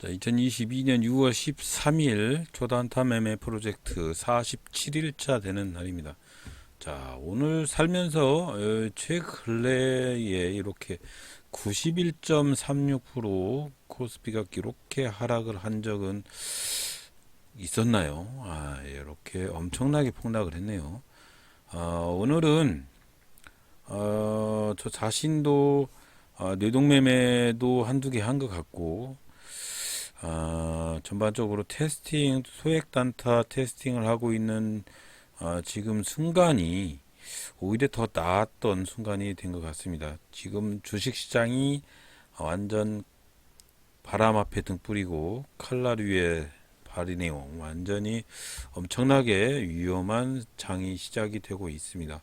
자, 2022년 6월 13일 초단타 매매 프로젝트 47일차 되는 날입니다. 자, 오늘 살면서 최근래에 이렇게 91.36% 코스피가 이렇게 하락을 한 적은 있었나요? 이렇게 엄청나게 폭락을 했네요. 오늘은 저 자신도 뇌동매매도 한두 개 한 것 같고, 전반적으로 테스팅, 소액 단타 테스팅을 하고 있는 지금 순간이 오히려 더 나았던 순간이 된 것 같습니다. 지금 주식시장이 완전 바람 앞에 등 뿌리고 칼날 위에 발이네요. 완전히 엄청나게 위험한 장이 시작이 되고 있습니다.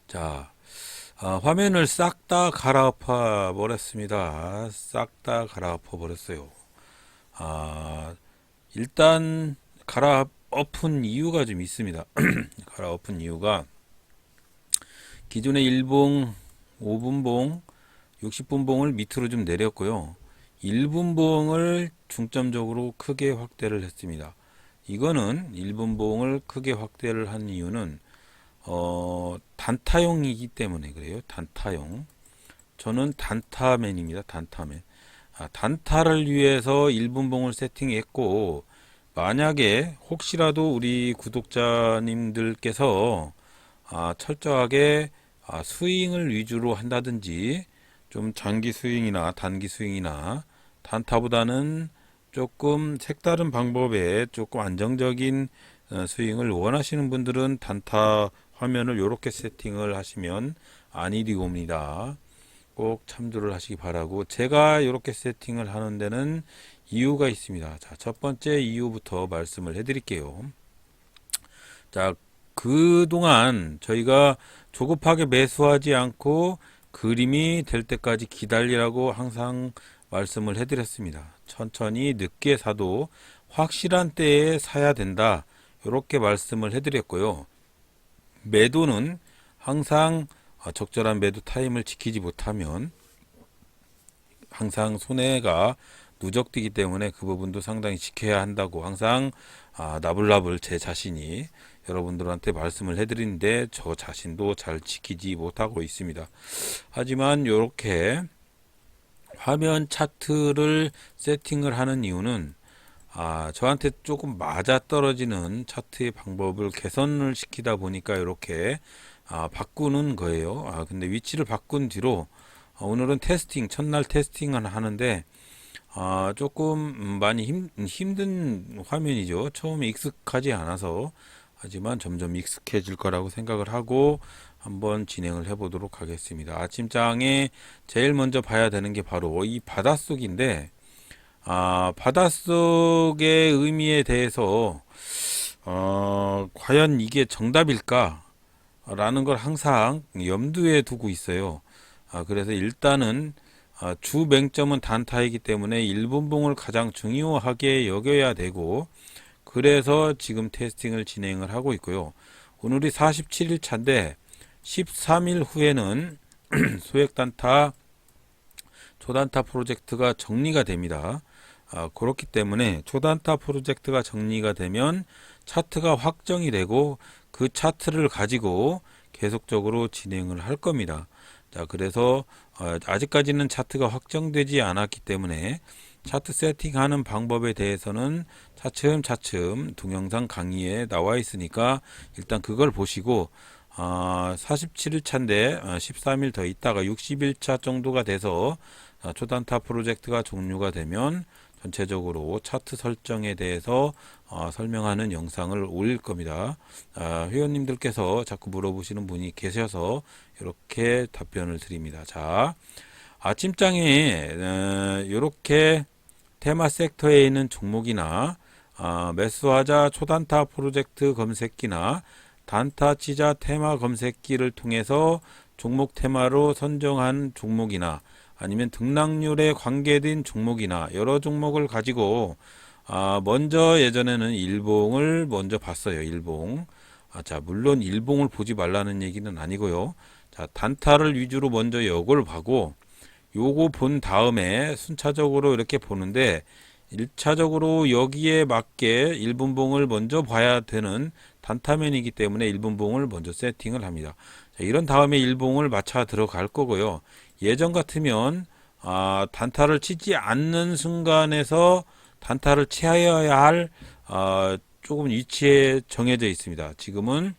자, 화면을 싹 다 갈아엎어 버렸습니다. 싹 다 갈아엎어 버렸어요. 일단 갈아엎은 이유가 좀 있습니다. 갈아엎은 이유가 기존의 1봉, 5분봉, 60분봉을 밑으로 좀 내렸고요. 1분봉을 중점적으로 크게 확대를 했습니다. 이거는 1분봉을 크게 확대를 한 이유는 단타용이기 때문에 그래요. 단타용. 저는 단타맨입니다. 단타맨. 단타를 위해서 1분봉을 세팅했고, 만약에 혹시라도 우리 구독자님들께서 철저하게 스윙을 위주로 한다든지 좀 장기 스윙이나 단기 스윙이나 단타보다는 조금 색다른 방법에 조금 안정적인 스윙을 원하시는 분들은 단타 화면을 이렇게 세팅을 하시면 안일이 옵니다. 꼭 참조를 하시기 바라고, 제가 이렇게 세팅을 하는 데는 이유가 있습니다. 자, 첫 번째 이유부터 말씀을 해드릴게요. 자, 그동안 저희가 조급하게 매수하지 않고 그림이 될 때까지 기다리라고 항상 말씀을 해드렸습니다. 천천히 늦게 사도 확실한 때에 사야 된다, 이렇게 말씀을 해드렸고요. 매도는 항상 적절한 매도 타임을 지키지 못하면 항상 손해가 누적되기 때문에 그 부분도 상당히 지켜야 한다고 항상 나불나불 제 자신이 여러분들한테 말씀을 해드리는데 저 자신도 잘 지키지 못하고 있습니다. 하지만 이렇게 화면 차트를 세팅을 하는 이유는 저한테 조금 맞아떨어지는 차트의 방법을 개선을 시키다 보니까 이렇게 바꾸는 거예요. 근데 위치를 바꾼 뒤로 오늘은 테스팅, 첫날 테스팅을 하는데 조금 많이 힘든 화면이죠. 처음에 익숙하지 않아서. 하지만 점점 익숙해질 거라고 생각을 하고 한번 진행을 해보도록 하겠습니다. 아침장에 제일 먼저 봐야 되는 게 바로 이 바닷속인데, 바닷속의 의미에 대해서 과연 이게 정답일까? 라는 걸 항상 염두에 두고 있어요. 그래서 일단은 주 맹점은 단타이기 때문에 1분봉을 가장 중요하게 여겨야 되고, 그래서 지금 테스팅을 진행을 하고 있고요. 오늘이 47일 차인데 13일 후에는 소액 단타, 초단타 프로젝트가 정리가 됩니다. 그렇기 때문에 초단타 프로젝트가 정리가 되면 차트가 확정이 되고 그 차트를 가지고 계속적으로 진행을 할 겁니다. 자, 그래서 아직까지는 차트가 확정되지 않았기 때문에 차트 세팅하는 방법에 대해서는 차츰차츰 동영상 강의에 나와 있으니까 일단 그걸 보시고, 47일 차인데 13일 더 있다가 60일차 정도가 돼서 초단타 프로젝트가 종료가 되면 전체적으로 차트 설정에 대해서 설명하는 영상을 올릴 겁니다. 회원님들께서 자꾸 물어보시는 분이 계셔서 이렇게 답변을 드립니다. 자, 아침장에 이렇게 테마 섹터에 있는 종목이나 매수하자 초단타 프로젝트 검색기나 단타 치자 테마 검색기를 통해서 종목 테마로 선정한 종목이나 아니면 등락률에 관계된 종목이나 여러 종목을 가지고 먼저 예전에는 일봉을 먼저 봤어요. 일봉. 자, 물론 일봉을 보지 말라는 얘기는 아니고요. 자, 단타를 위주로 먼저 역을 봐고 요거 본 다음에 순차적으로 이렇게 보는데 1차적으로 여기에 맞게 1분봉을 먼저 봐야 되는 단타면이기 때문에 1분봉을 먼저 세팅을 합니다. 자, 이런 다음에 1봉을 맞춰 들어갈 거고요. 예전 같으면 단타를 치지 않는 순간에서 단타를 치어야 할 조금 위치에 정해져 있습니다. 지금은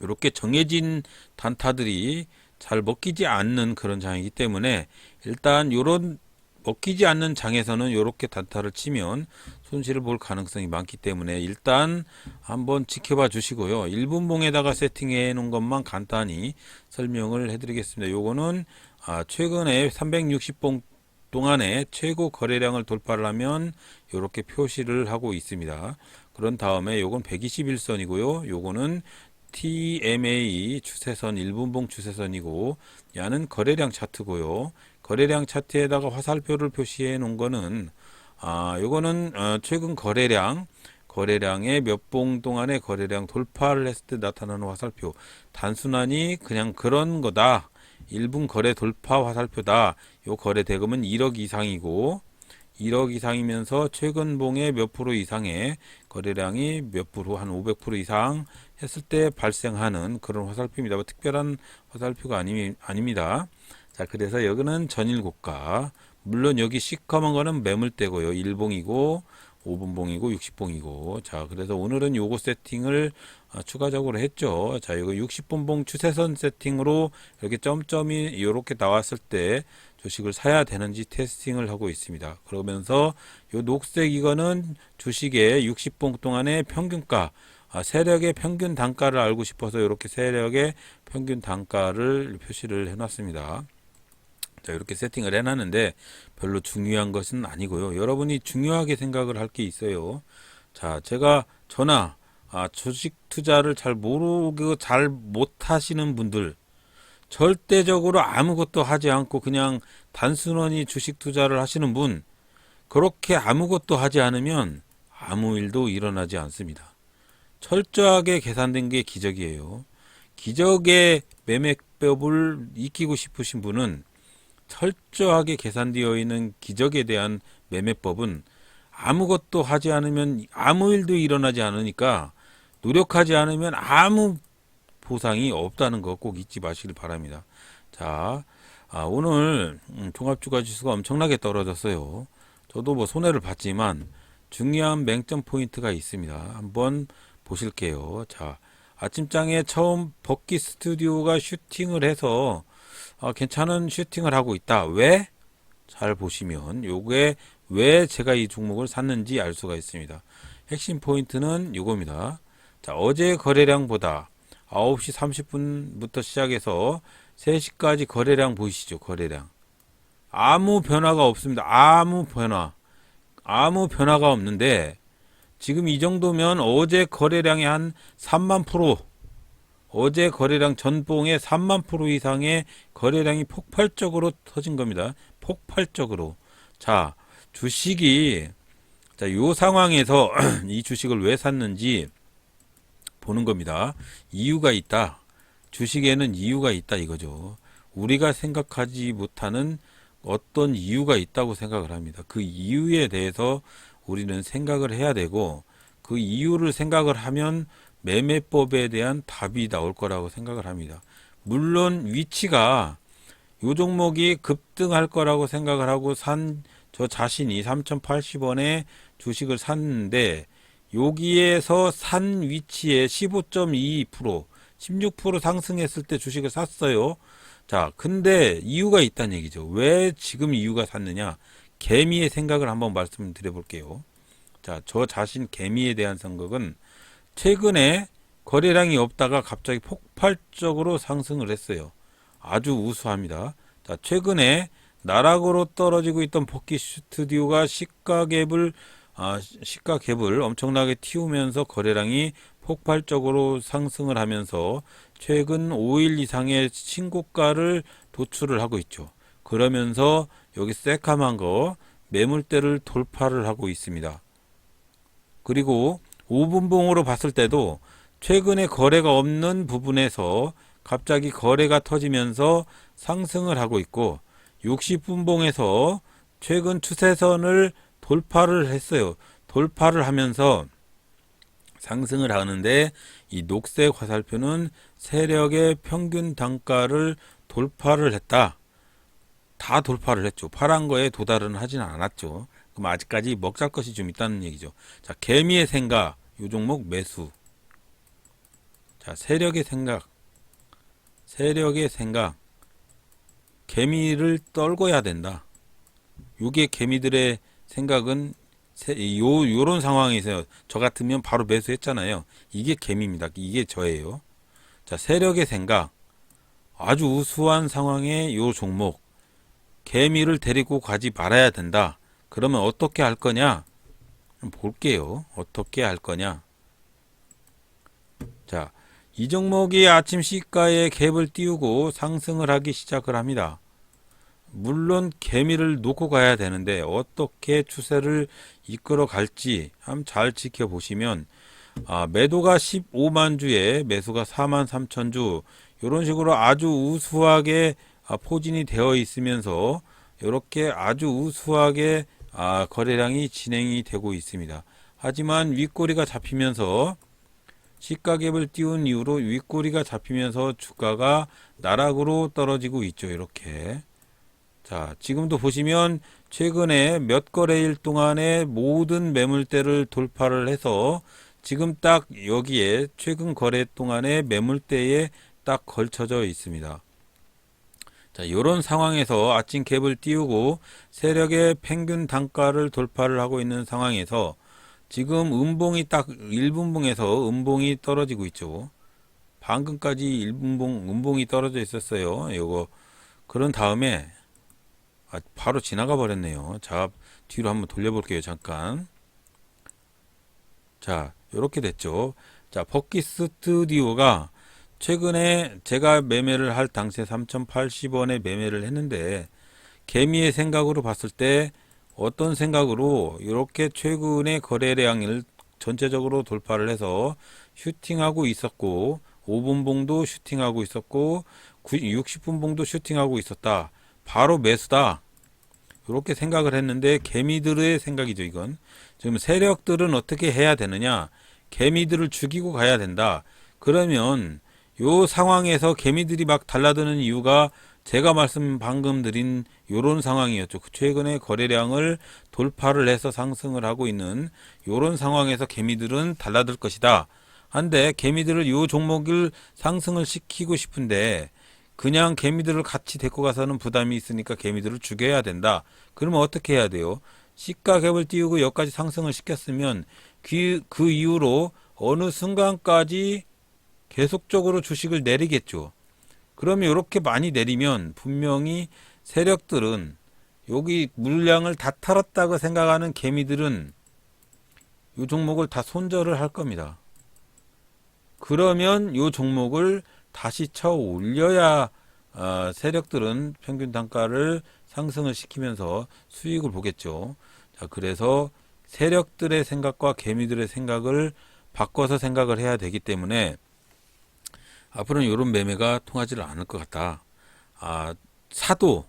이렇게 정해진 단타들이 잘 먹히지 않는 그런 장이기 때문에 일단 요런 먹히지 않는 장에서는 이렇게 단타를 치면 손실을 볼 가능성이 많기 때문에 일단 한번 지켜봐 주시고요. 1분봉에다가 세팅해 놓은 것만 간단히 설명을 해 드리겠습니다. 요거는 최근에 360봉 동안에 최고 거래량을 돌파를 하면 이렇게 표시를 하고 있습니다. 그런 다음에 요건 121선이고요. 요거는 TMA 추세선 1분봉 추세선이고 야는 거래량 차트고요. 거래량 차트에다가 화살표를 표시해 놓은 거는 요거는 최근 거래량의 몇 봉 동안의 거래량 돌파를 했을 때 나타나는 화살표. 단순하니 그냥 그런 거다. 1분 거래 돌파 화살표다. 요 거래 대금은 1억 이상이고 1억 이상이면서 최근 봉의 몇 프로 이상의 거래량이 몇 프로 한 500% 이상 했을 때 발생하는 그런 화살표입니다. 뭐 특별한 화살표가 아닙니다. 자, 그래서 여기는 전일 고가. 물론 여기 시커먼 거는 매물대고요. 1봉이고 5분봉이고 60봉이고. 자, 그래서 오늘은 요거 세팅을 추가적으로 했죠. 자, 이거 60분봉 추세선 세팅으로 이렇게 점점이 이렇게 나왔을 때 주식을 사야 되는지 테스팅을 하고 있습니다. 그러면서 요 녹색 이거는 주식의 60봉 동안의 평균가, 세력의 평균 단가를 알고 싶어서 이렇게 세력의 평균 단가를 표시를 해놨습니다. 자, 이렇게 세팅을 해놨는데 별로 중요한 것은 아니고요. 여러분이 중요하게 생각을 할 게 있어요. 자, 제가 주식 투자를 잘 모르고 잘 못하시는 분들, 절대적으로 아무것도 하지 않고 그냥 단순히 주식 투자를 하시는 분, 그렇게 아무것도 하지 않으면 아무 일도 일어나지 않습니다. 철저하게 계산된 게 기적이에요. 기적의 매매법을 익히고 싶으신 분은 철저하게 계산되어 있는 기적에 대한 매매법은 아무것도 하지 않으면 아무 일도 일어나지 않으니까 노력하지 않으면 아무 보상이 없다는 거 꼭 잊지 마시길 바랍니다. 자, 오늘 종합주가지수가 엄청나게 떨어졌어요. 저도 뭐 손해를 봤지만 중요한 맹점 포인트가 있습니다. 한번 보실게요. 자, 아침장에 처음 버키 스튜디오가 슈팅을 해서 괜찮은 슈팅을 하고 있다. 왜? 잘 보시면 요게 왜 제가 이 종목을 샀는지 알 수가 있습니다. 핵심 포인트는 요겁니다. 자, 어제 거래량보다 9시 30분부터 시작해서 3시까지 거래량 보이시죠? 거래량. 아무 변화가 없습니다. 아무 변화가 없는데 지금 이 정도면 어제 거래량의 한 3만 프로, 어제 거래량 전봉의 3만 프로 이상의 거래량이 폭발적으로 터진 겁니다. 폭발적으로. 자, 요 상황에서 이 주식을 왜 샀는지 보는 겁니다. 이유가 있다. 주식에는 이유가 있다 이거죠. 우리가 생각하지 못하는 어떤 이유가 있다고 생각을 합니다. 그 이유에 대해서 우리는 생각을 해야 되고 그 이유를 생각을 하면 매매법에 대한 답이 나올 거라고 생각을 합니다. 물론 위치가 요 종목이 급등할 거라고 생각을 하고 저 자신이 3,080원에 주식을 샀는데 여기에서 산 위치에 15.22%, 16% 상승했을 때 주식을 샀어요. 자, 근데 이유가 있다는 얘기죠. 왜 지금 이유가 샀느냐? 개미의 생각을 한번 말씀드려 볼게요. 자, 저 자신 개미에 대한 생각은 최근에 거래량이 없다가 갑자기 폭발적으로 상승을 했어요. 아주 우수합니다. 자, 최근에 나락으로 떨어지고 있던 버키 스튜디오가 시가갭을 엄청나게 틔우면서 거래량이 폭발적으로 상승을 하면서 최근 5일 이상의 신고가를 도출을 하고 있죠. 그러면서 여기 새까만 거 매물대를 돌파를 하고 있습니다. 그리고 5분봉으로 봤을 때도 최근에 거래가 없는 부분에서 갑자기 거래가 터지면서 상승을 하고 있고 60분봉에서 최근 추세선을 돌파를 했어요. 돌파를 하면서 상승을 하는데 이 녹색 화살표는 세력의 평균 단가를 돌파를 했다. 다 돌파를 했죠. 파란 거에 도달은 하지는 않았죠. 그럼 아직까지 먹잘 것이 좀 있다는 얘기죠. 자, 개미의 생각, 요 종목 매수. 자, 세력의 생각, 개미를 떨궈야 된다. 요게 개미들의 생각은 요런 상황에서 저 같으면 바로 매수했잖아요. 이게 개미입니다. 이게 저예요. 자, 세력의 생각, 아주 우수한 상황에 요 종목 개미를 데리고 가지 말아야 된다. 그러면 어떻게 할 거냐? 볼게요. 어떻게 할 거냐? 자, 이 종목이 아침 시가에 갭을 띄우고 상승을 하기 시작을 합니다. 물론 개미를 놓고 가야 되는데 어떻게 추세를 이끌어 갈지 한번 잘 지켜보시면, 매도가 15만 주에 매수가 4만 3천 주, 이런 식으로 아주 우수하게 포진이 되어 있으면서 이렇게 아주 우수하게 거래량이 진행이 되고 있습니다. 하지만 윗꼬리가 잡히면서 시가갭을 띄운 이후로 윗꼬리가 잡히면서 주가가 나락으로 떨어지고 있죠. 이렇게. 자, 지금도 보시면 최근에 몇 거래일 동안에 모든 매물대를 돌파를 해서 지금 딱 여기에 최근 거래 동안의 매물대에 딱 걸쳐져 있습니다. 자, 이런 상황에서 아침 갭을 띄우고 세력의 평균 단가를 돌파를 하고 있는 상황에서 지금 음봉이 딱 1분봉에서 음봉이 떨어지고 있죠. 방금까지 1분봉 음봉이 떨어져 있었어요. 요거 그런 다음에 바로 지나가 버렸네요. 자, 뒤로 한번 돌려볼게요. 잠깐. 자, 이렇게 됐죠. 자, 버킷 스튜디오가 최근에 제가 매매를 할 당시에 3,080원에 매매를 했는데, 개미의 생각으로 봤을 때 어떤 생각으로 이렇게 최근에 거래량을 전체적으로 돌파를 해서 슈팅하고 있었고, 5분봉도 슈팅하고 있었고 60분봉도 슈팅하고 있었다. 바로 매수다. 이렇게 생각을 했는데 개미들의 생각이죠. 이건 지금 세력들은 어떻게 해야 되느냐, 개미들을 죽이고 가야 된다. 그러면 요 상황에서 개미들이 막 달라드는 이유가 제가 방금 드린 요런 상황이었죠. 최근에 거래량을 돌파를 해서 상승을 하고 있는 요런 상황에서 개미들은 달라들 것이다. 한데 개미들을 요 종목을 상승을 시키고 싶은데 그냥 개미들을 같이 데리고 가서는 부담이 있으니까 개미들을 죽여야 된다. 그러면 어떻게 해야 돼요? 시가 갭을 띄우고 여기까지 상승을 시켰으면 그 이후로 어느 순간까지 계속적으로 주식을 내리겠죠. 그러면 이렇게 많이 내리면 분명히 세력들은 여기 물량을 다 털었다고 생각하는 개미들은 이 종목을 다 손절을 할 겁니다. 그러면 이 종목을 다시 쳐 올려야 세력들은 평균 단가를 상승을 시키면서 수익을 보겠죠. 자, 그래서 세력들의 생각과 개미들의 생각을 바꿔서 생각을 해야 되기 때문에 앞으로는 이런 매매가 통하지를 않을 것 같다. 사도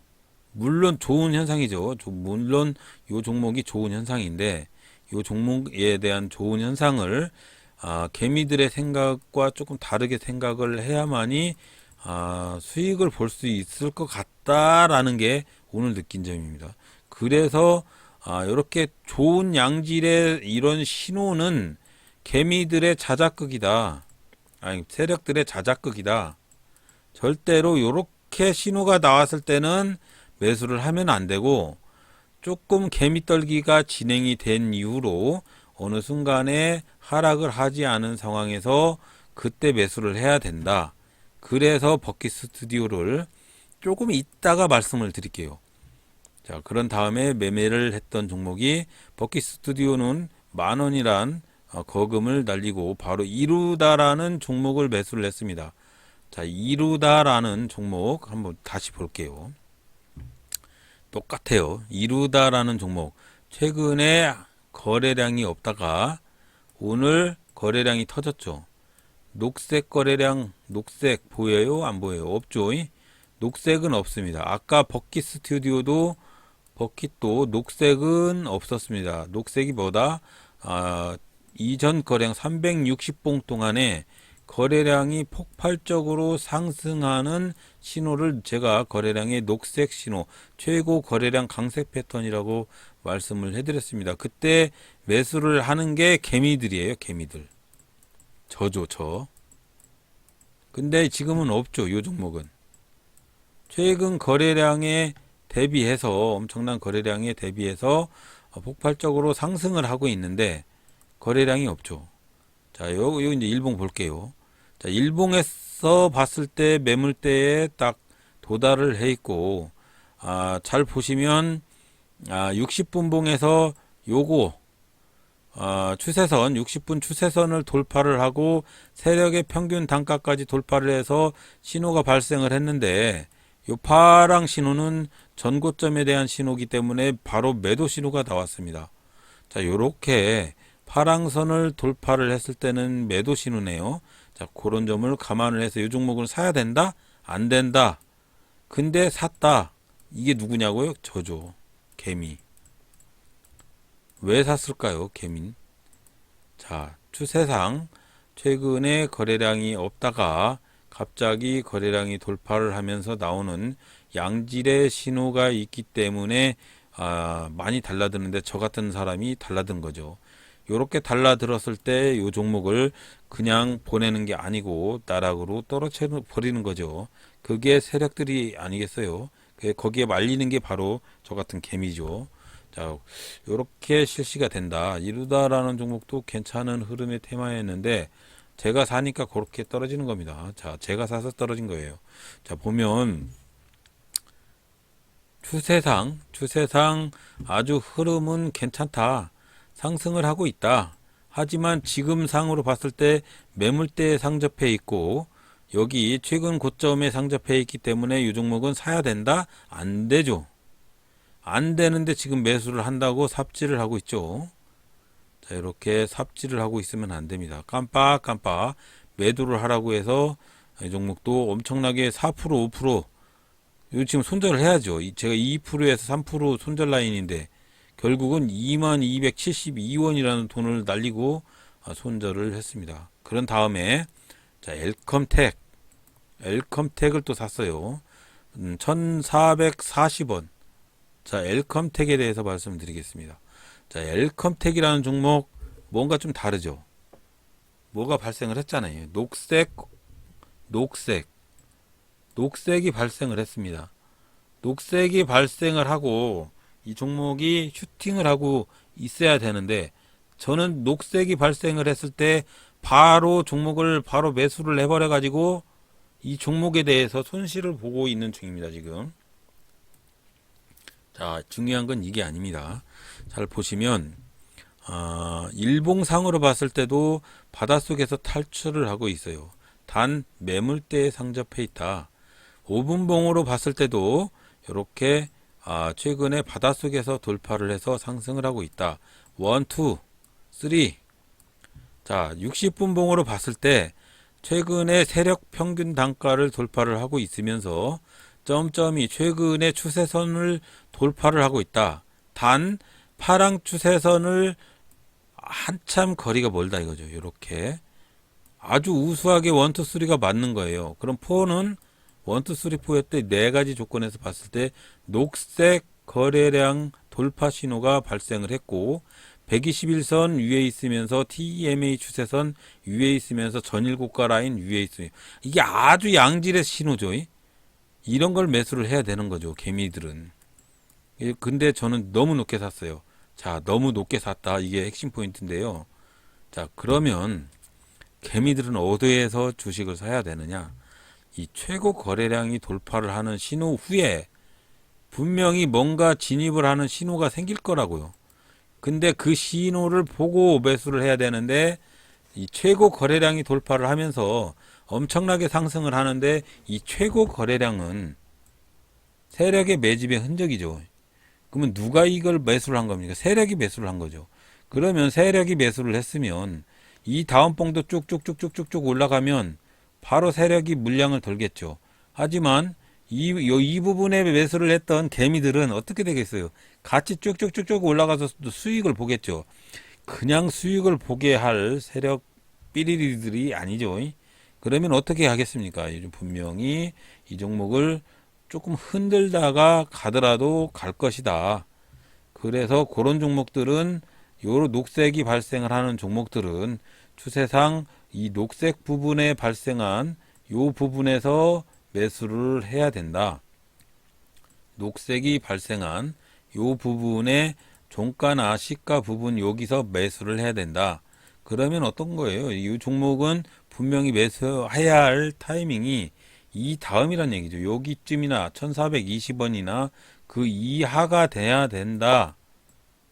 물론 좋은 현상이죠. 물론 이 종목이 좋은 현상인데 이 종목에 대한 좋은 현상을 개미들의 생각과 조금 다르게 생각을 해야만이 수익을 볼 수 있을 것 같다라는 게 오늘 느낀 점입니다. 그래서 이렇게 좋은 양질의 이런 신호는 개미들의 자작극이다. 아니, 세력들의 자작극이다. 절대로 이렇게 신호가 나왔을 때는 매수를 하면 안 되고, 조금 개미떨기가 진행이 된 이후로 어느 순간에 하락을 하지 않은 상황에서 그때 매수를 해야 된다. 그래서 버킷 스튜디오를 조금 이따가 말씀을 드릴게요. 자, 그런 다음에 매매를 했던 종목이 버킷 스튜디오는 10,000원이란 거금을 날리고 바로 이루다라는 종목을 매수를 했습니다. 자, 이루다라는 종목 한번 다시 볼게요. 똑같아요. 이루다라는 종목 최근에 거래량이 없다가 오늘 거래량이 터졌죠. 녹색 거래량, 녹색 보여요? 안 보여요? 없죠. 녹색은 없습니다. 아까 버킷 스튜디오도 버킷도 녹색은 없었습니다. 녹색이 뭐다? 이전 거래량 360봉 동안에 거래량이 폭발적으로 상승하는 신호를 제가 거래량의 녹색 신호, 최고 거래량 강세 패턴이라고 말씀을 해드렸습니다. 그때 매수를 하는 게 개미들이에요. 개미들. 저죠, 저. 근데 지금은 없죠. 요 종목은. 최근 거래량에 대비해서 엄청난 거래량에 대비해서 폭발적으로 상승을 하고 있는데 거래량이 없죠. 자, 요 이제 일봉 볼게요. 자, 일봉에서 봤을 때 매물대에 딱 도달을 해 있고, 잘 보시면, 60분 봉에서 요거, 추세선, 60분 추세선을 돌파를 하고 세력의 평균 단가까지 돌파를 해서 신호가 발생을 했는데, 요 파랑 신호는 전고점에 대한 신호기 때문에 바로 매도 신호가 나왔습니다. 자, 요렇게 파랑선을 돌파를 했을 때는 매도 신호네요. 자, 그런 점을 감안을 해서 이 종목을 사야 된다? 안 된다. 근데 샀다. 이게 누구냐고요? 저죠. 개미. 왜 샀을까요? 개미. 자, 추세상 최근에 거래량이 없다가 갑자기 거래량이 돌파를 하면서 나오는 양질의 신호가 있기 때문에 많이 달라드는데 저 같은 사람이 달라든 거죠. 요렇게 달라들었을 때 요 종목을 그냥 보내는 게 아니고 나락으로 떨어뜨려 버리는 거죠. 그게 세력들이 아니겠어요. 거기에 말리는 게 바로 저 같은 개미죠. 자, 요렇게 실시가 된다. 이루다라는 종목도 괜찮은 흐름의 테마였는데 제가 사니까 그렇게 떨어지는 겁니다. 자, 제가 사서 떨어진 거예요. 자, 보면 추세상 아주 흐름은 괜찮다. 상승을 하고 있다. 하지만 지금 상으로 봤을 때 매물대에 상접해 있고 여기 최근 고점에 상접해 있기 때문에 이 종목은 사야 된다? 안 되죠. 안 되는데 지금 매수를 한다고 삽질을 하고 있죠. 자, 이렇게 삽질을 하고 있으면 안 됩니다. 깜빡깜빡 매도를 하라고 해서 이 종목도 엄청나게 4%, 5% 요 지금 손절을 해야죠. 제가 2%에서 3% 손절 라인인데 결국은 2272원이라는 돈을 날리고 손절을 했습니다. 그런 다음에 자, 엘컴텍을 또 샀어요. 1440원. 자, 엘컴텍에 대해서 말씀드리겠습니다. 자, 엘컴텍이라는 종목 뭔가 좀 다르죠. 뭐가 발생을 했잖아요. 녹색이 발생을 했습니다. 녹색이 발생을 하고 이 종목이 슈팅을 하고 있어야 되는데 저는 녹색이 발생을 했을 때 바로 종목을 바로 매수를 해버려 가지고 이 종목에 대해서 손실을 보고 있는 중입니다. 지금. 자, 중요한 건 이게 아닙니다. 잘 보시면 일봉상으로 봤을 때도 바닷속에서 탈출을 하고 있어요. 단 매물대에 상접해 있다. 5분봉으로 봤을 때도 이렇게 최근에 바닷속에서 돌파를 해서 상승을 하고 있다. 1, 2, 3. 자, 60분 봉으로 봤을 때 최근에 세력 평균 단가를 돌파를 하고 있으면서 점점이 최근에 추세선을 돌파를 하고 있다. 단 파랑 추세선을 한참 거리가 멀다 이거죠. 이렇게 아주 우수하게 1, 2, 3가 맞는 거예요. 그럼 4는 1, 2, 3, 4였대 네 가지 조건에서 봤을 때 녹색 거래량 돌파 신호가 발생을 했고 121선 위에 있으면서 TMA 추세선 위에 있으면서 전일고가 라인 위에 있어요. 이게 아주 양질의 신호죠. 이런 걸 매수를 해야 되는 거죠. 개미들은. 근데 저는 너무 높게 샀어요. 자, 너무 높게 샀다. 이게 핵심 포인트인데요. 자, 그러면 개미들은 어디에서 주식을 사야 되느냐? 이 최고 거래량이 돌파를 하는 신호 후에 분명히 뭔가 진입을 하는 신호가 생길 거라고요. 근데 그 신호를 보고 매수를 해야 되는데 이 최고 거래량이 돌파를 하면서 엄청나게 상승을 하는데 이 최고 거래량은 세력의 매집의 흔적이죠. 그러면 누가 이걸 매수를 한 겁니까? 세력이 매수를 한 거죠. 그러면 세력이 매수를 했으면 이 다음 봉도 쭉쭉쭉쭉쭉 올라가면 바로 세력이 물량을 돌겠죠. 하지만 이 부분에 매수를 했던 개미들은 어떻게 되겠어요? 같이 쭉쭉쭉쭉 올라가서 수익을 보겠죠. 그냥 수익을 보게 할 세력 삐리리들이 아니죠. 그러면 어떻게 하겠습니까? 분명히 이 종목을 조금 흔들다가 가더라도 갈 것이다. 그래서 그런 종목들은 요 녹색이 발생을 하는 종목들은 추세상 이 녹색 부분에 발생한 요 부분에서 매수를 해야 된다. 녹색이 발생한 요 부분에 종가나 시가 부분 여기서 매수를 해야 된다. 그러면 어떤 거예요? 이 종목은 분명히 매수해야 할 타이밍이 이 다음이란 얘기죠. 여기쯤이나 1420원이나 그 이하가 돼야 된다.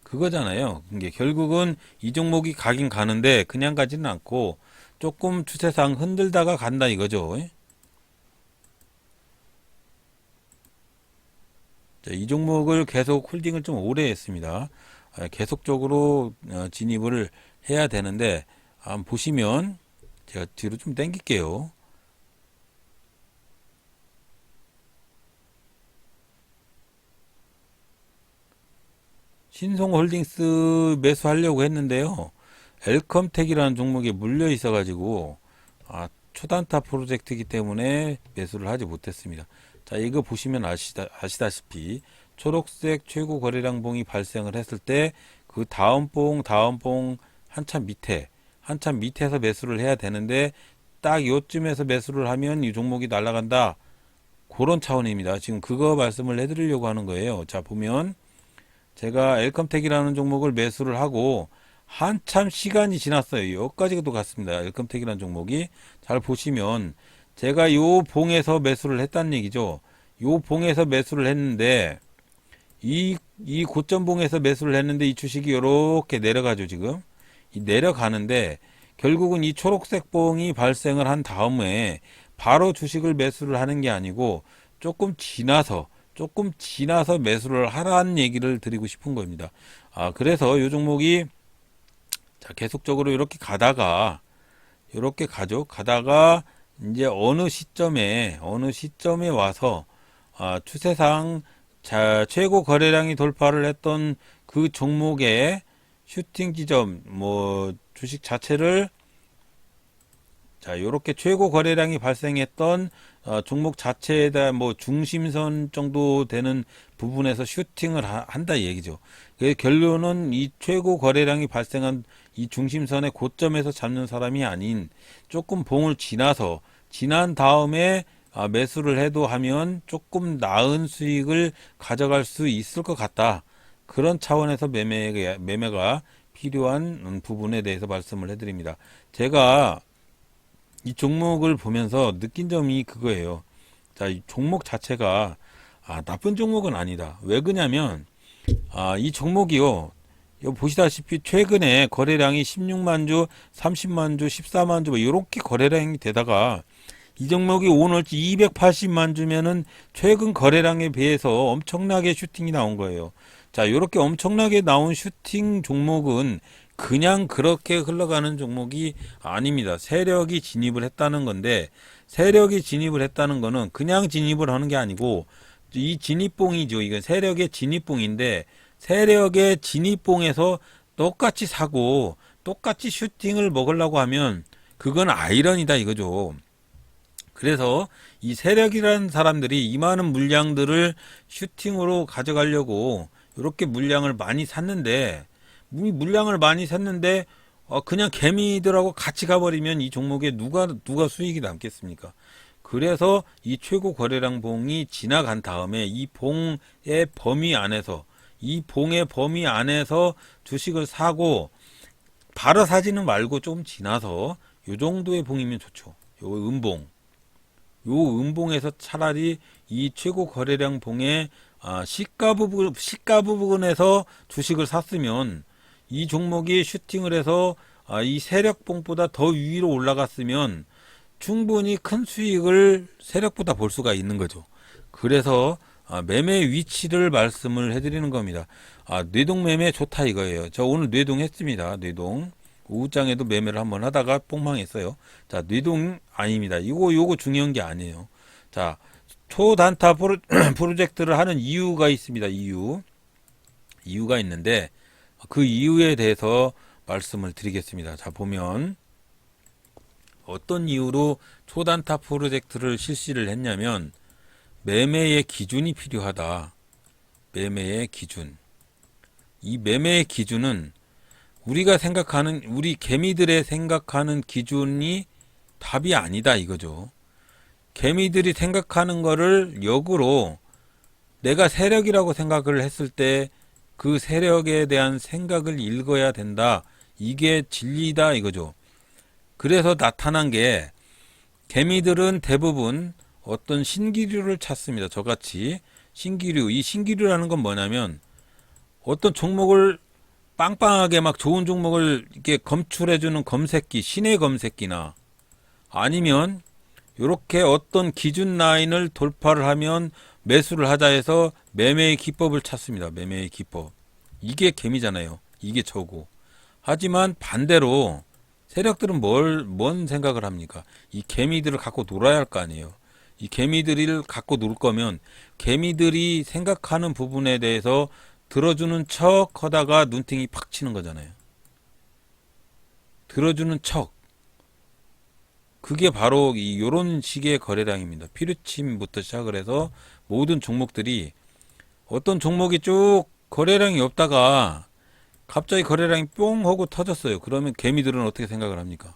그거잖아요. 이게 결국은 이 종목이 가긴 가는데 그냥 가지는 않고 조금 추세상 흔들다가 간다 이거죠. 자, 이 종목을 계속 홀딩을 좀 오래 했습니다. 계속적으로 진입을 해야 되는데 보시면 제가 뒤로 좀 당길게요. 신송홀딩스 매수하려고 했는데요. 엘컴텍이라는 종목에 물려 있어가지고 초단타 프로젝트이기 때문에 매수를 하지 못했습니다. 자, 이거 보시면 아시다시피 초록색 최고 거래량 봉이 발생을 했을 때 그 다음 봉 한참 밑에서 매수를 해야 되는데 딱 요쯤에서 매수를 하면 이 종목이 날아간다. 그런 차원입니다. 지금 그거 말씀을 해드리려고 하는 거예요. 자, 보면 제가 엘컴텍이라는 종목을 매수를 하고 한참 시간이 지났어요. 여기까지도 갔습니다. 엘컴텍이라는 종목이 잘 보시면 제가 요 봉에서 매수를 했다는 얘기죠. 요 봉에서 매수를 했는데 이 고점봉에서 매수를 했는데 이 주식이 이렇게 내려가죠. 지금 내려가는데 결국은 이 초록색 봉이 발생을 한 다음에 바로 주식을 매수를 하는 게 아니고 조금 지나서 매수를 하라는 얘기를 드리고 싶은 겁니다. 그래서 이 종목이 자, 계속적으로 이렇게 이렇게 가죠. 가다가 이제 어느 시점에 와서 추세상 자, 최고 거래량이 돌파를 했던 그 종목의 슈팅 지점, 주식 자체를 자, 요렇게 최고 거래량이 발생했던 종목 자체에 대한 중심선 정도 되는 부분에서 슈팅을 한다 이 얘기죠. 그 결론은 이 최고 거래량이 발생한 이 중심선의 고점에서 잡는 사람이 아닌 조금 봉을 지난 다음에 매수를 해도 하면 조금 나은 수익을 가져갈 수 있을 것 같다. 그런 차원에서 매매가 필요한 부분에 대해서 말씀을 해드립니다. 제가 이 종목을 보면서 느낀 점이 그거예요. 자, 이 종목 자체가 나쁜 종목은 아니다. 왜 그러냐면 이 종목이요. 여기 보시다시피 최근에 거래량이 16만 주, 30만 주, 14만 주 이렇게 거래량이 되다가 이 종목이 오늘 280만 주면은 최근 거래량에 비해서 엄청나게 슈팅이 나온 거예요. 자, 이렇게 엄청나게 나온 슈팅 종목은 그냥 그렇게 흘러가는 종목이 아닙니다. 세력이 진입을 했다는 건데, 세력이 진입을 했다는 거는 그냥 진입을 하는 게 아니고, 이 진입봉이죠. 이건 세력의 진입봉인데, 세력의 진입봉에서 똑같이 사고, 똑같이 슈팅을 먹으려고 하면, 그건 아이러니다 이거죠. 그래서 이 세력이라는 사람들이 이 많은 물량들을 슈팅으로 가져가려고 이렇게 물량을 많이 샀는데 그냥 개미들하고 같이 가버리면 이 종목에 누가 수익이 남겠습니까? 그래서 이 최고 거래량 봉이 지나간 다음에 이 봉의 범위 안에서 주식을 사고 바로 사지는 말고 좀 지나서 요 정도의 봉이면 좋죠. 요 음봉에서 차라리 이 최고 거래량 봉의 시가 부분에서 주식을 샀으면 이 종목이 슈팅을 해서 이 세력봉보다 더 위로 올라갔으면 충분히 큰 수익을 세력보다 볼 수가 있는 거죠. 그래서 매매 위치를 말씀을 해드리는 겁니다. 뇌동 매매 좋다 이거예요. 저 오늘 뇌동 했습니다. 뇌동. 오후장에도 매매를 한번 하다가 폭망했어요. 자, 뇌동 아닙니다. 요거 중요한 게 아니에요. 자, 초단타 프로젝트를 하는 이유가 있습니다. 이유가 있는데 그 이유에 대해서 말씀을 드리겠습니다. 자, 보면 어떤 이유로 초단타 프로젝트를 실시를 했냐면 매매의 기준이 필요하다. 매매의 기준. 이 매매의 기준은 우리 개미들의 생각하는 기준이 답이 아니다 이거죠. 개미들이 생각하는 거를 역으로 내가 세력이라고 생각을 했을 때 그 세력에 대한 생각을 읽어야 된다. 이게 진리다 이거죠. 그래서 나타난 게 개미들은 대부분 어떤 신기류를 찾습니다. 저같이 신기류. 이 신기류라는 건 뭐냐면 어떤 종목을 빵빵하게 막 좋은 종목을 이렇게 검출해주는 검색기, 신의 검색기나 아니면 이렇게 어떤 기준 라인을 돌파를 하면 매수를 하자 해서 매매의 기법을 찾습니다. 매매의 기법. 이게 개미잖아요. 이게 저고. 하지만 반대로 세력들은 뭔 생각을 합니까? 이 개미들을 갖고 놀아야 할 거 아니에요. 이 개미들을 갖고 놀 거면 개미들이 생각하는 부분에 대해서 들어주는 척 하다가 눈탱이 팍 치는 거잖아요. 들어주는 척. 그게 바로 요런 식의 거래량입니다. 피루침부터 시작을 해서 모든 종목들이 어떤 종목이 쭉 거래량이 없다가 갑자기 거래량이 뿅 하고 터졌어요. 그러면 개미들은 어떻게 생각을 합니까?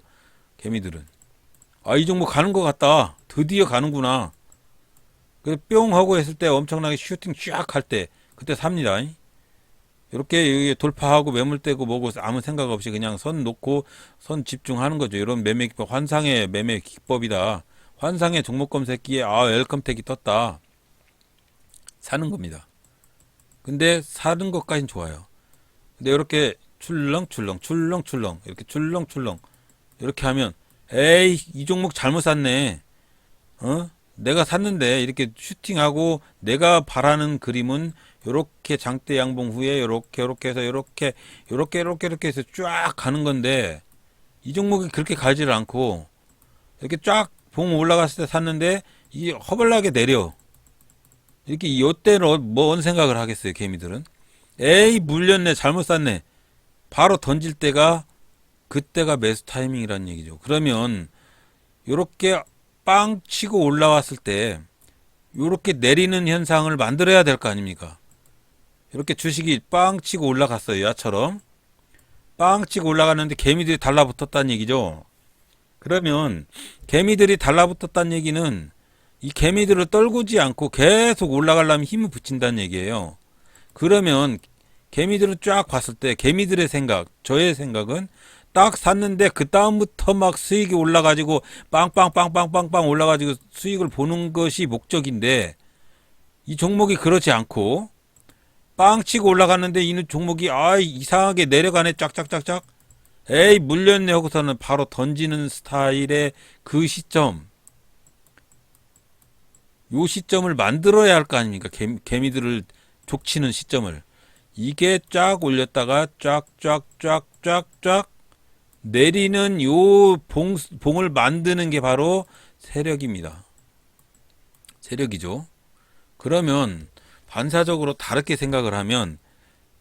개미들은 이 종목 가는 것 같다. 드디어 가는구나. 그래서 뿅 하고 했을 때 엄청나게 슈팅 쫙 할 때 그때 삽니다. 이렇게 돌파하고 매물대고 뭐고 아무 생각 없이 그냥 선 놓고 선 집중하는 거죠. 이런 매매 기법, 환상의 매매 기법이다. 환상의 종목 검색기에 웰컴택이 떴다. 사는 겁니다. 근데 사는 것까진 좋아요. 근데 이렇게 출렁출렁 이렇게 출렁출렁 이렇게 하면 에이 이 종목 잘못 샀네. 내가 샀는데 이렇게 슈팅하고 내가 바라는 그림은 요렇게 장대 양봉 후에 요렇게 해서 요렇게 해서 쫙 가는 건데 이 종목이 그렇게 가지를 않고 이렇게 쫙 봉 올라갔을 때 샀는데 이게 허벌나게 내려. 이렇게 요때는 뭔 생각을 하겠어요, 개미들은? 에이 물렸네, 잘못 샀네. 바로 던질 때가 그때가 매수 타이밍이라는 얘기죠. 그러면 요렇게 빵 치고 올라왔을 때 요렇게 내리는 현상을 만들어야 될 거 아닙니까? 이렇게 주식이 빵 치고 올라갔어요. 야처럼 빵 치고 올라갔는데 개미들이 달라붙었다는 얘기죠. 그러면 개미들이 달라붙었다는 얘기는 이 개미들을 떨구지 않고 계속 올라가려면 힘을 붙인다는 얘기예요. 그러면 개미들을 쫙 봤을 때 개미들의 생각, 저의 생각은 딱 샀는데 그 다음부터 막 수익이 올라가지고 빵빵빵빵빵빵 올라가지고 수익을 보는 것이 목적인데 이 종목이 그렇지 않고 빵 치고 올라갔는데 이 종목이 이상하게 내려가네 쫙쫙쫙쫙 에이 물렸네 하고서는 바로 던지는 스타일의 그 시점, 요 시점을 만들어야 할 거 아닙니까? 개미들을 족치는 시점을. 이게 쫙 올렸다가 쫙쫙쫙쫙쫙 내리는 요 봉을 만드는 게 바로 세력입니다. 세력이죠. 그러면 반사적으로 다르게 생각을 하면